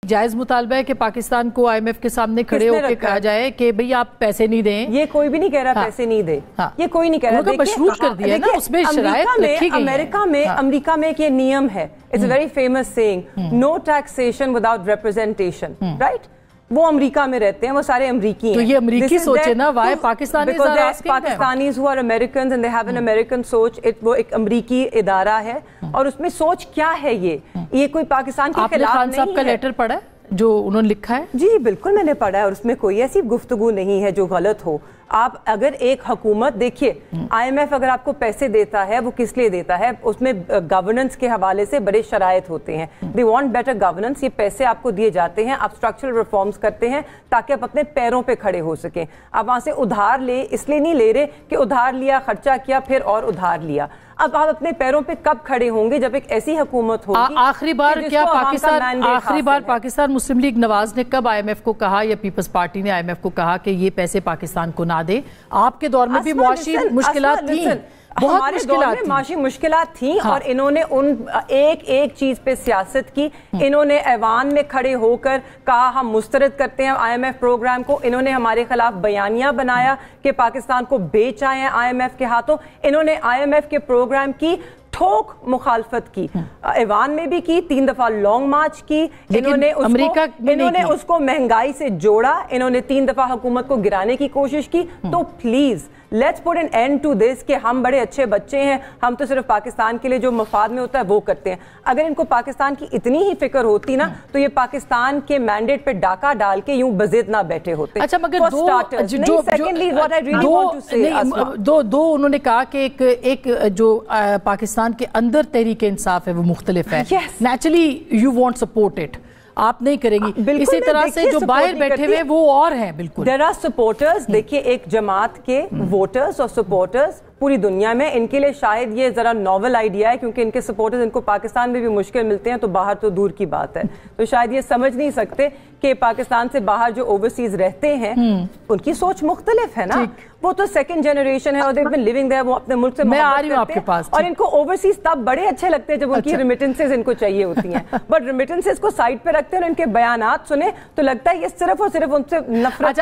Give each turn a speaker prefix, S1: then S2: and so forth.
S1: जायज मुतालबा है कि पाकिस्तान को IMF के सामने खड़े होकर कहा जाए कि भई आप पैसे नहीं दें।
S2: ये कोई भी नहीं कह रहा पैसे नहीं दे, ये कोई नहीं कह रहा।
S1: मशरूत कर दिया ना, उसमें शराइत रखी गई है।
S2: अमेरिका में एक ये नियम है, it's a very famous saying, no taxation without representation, right? वो अमेरिका में रहते हैं, वो सारे अमेरिकी हैं।
S1: तो ये अमेरिकी सोचे ना, why Pakistanis
S2: Pakistanis who are Americans and they have an American सोच, वो एक अमेरिकी इदारा है और उसमें सोच क्या है ये कोई पाकिस्तान के खिलाफ नहीं है।
S1: साहब का लेटर पढ़ा है जो उन्होंने लिखा है?
S2: जी बिल्कुल मैंने पढ़ा है और उसमें कोई ऐसी गुफ्तगू नहीं है जो गलत हो। आप अगर एक हुकूमत देखिए, IMF अगर आपको पैसे देता है वो किस लिए देता है? उसमें गवर्नेंस के हवाले से बड़े शराइत होते हैं। They want better governance. ये पैसे आपको दिए जाते हैं, आप स्ट्रक्चरल रिफॉर्म्स करते हैं ताकि आप अपने पैरों पे खड़े हो सकें। आप वहां से उधार ले इसलिए नहीं ले रहे कि उधार लिया, खर्चा किया, फिर और उधार लिया। अब आप अपने पैरों पे कब खड़े होंगे? जब एक ऐसी हुकूमत होगी।
S1: आखिरी बार पाकिस्तान मुस्लिम लीग नवाज ने कब IMF को कहा या पीपल्स पार्टी ने IMF को कहा कि ये पैसे पाकिस्तान को ना दे? आपके दौर में भी मुआशी मुश्किलात थी,
S2: हमारे दौर में माशी मुश्किलात थी। और इन्होंने उन एक चीज पे सियासत की। इन्होंने ऐवान में खड़े होकर कहा हम मुस्तरद करते हैं IMF प्रोग्राम को। इन्होंने हमारे खिलाफ बयानिया बनाया कि पाकिस्तान को बेच आए हैं IMF के हाथों। इन्होंने IMF के प्रोग्राम की ठोक मुखालफत की, ऐवान में भी की, 3 दफा लॉन्ग मार्च की। इन्होंने उसको महंगाई से जोड़ा, इन्होंने 3 दफा हुकूमत को गिराने की कोशिश की। तो please let's put an end to this कि हम बड़े अच्छे बच्चे हैं, हम तो सिर्फ पाकिस्तान के लिए जो मफाद में होता है वो करते हैं। अगर इनको पाकिस्तान की इतनी ही फिक्र होती ना तो ये पाकिस्तान के मैंडेट पे डाका डाल के यूं बज़िद ना बैठे होते।
S1: अच्छा, मगर दो उन्होंने कहा कि एक जो पाकिस्तान के अंदर तहरीक इंसाफ है वो मुख्तलिफ है। Naturally you want support it, आप नहीं करेंगी। इसी तरह से जो बाहर बैठे हुए वो और हैं। बिल्कुल
S2: देयर आर सपोर्टर्स। देखिए एक जमात के वोटर्स और सपोर्टर्स पूरी दुनिया में, इनके लिए शायद ये जरा नॉवल आइडिया है क्योंकि इनके सपोर्टर्स इनको पाकिस्तान में भी मुश्किल मिलते हैं तो बाहर तो दूर की बात है। तो शायद ये समझ नहीं सकते कि पाकिस्तान से बाहर जो ओवरसीज रहते हैं उनकी सोच मुख्तलिफ है ना। वो तो सेकंड जनरेशन है और they've been living there, वो अपने मुल्क से
S1: मैं आ रही हूं आपके पास।
S2: और इनको ओवरसीज तब बड़े अच्छे लगते हैं जब उनकी रेमिटेंसेज इनको चाहिए होती हैं। बट रेमिटेंसेज को साइड पे रखते हैं और इनके बयानात सुने तो लगता है ये सिर्फ और सिर्फ उनसे नफरत।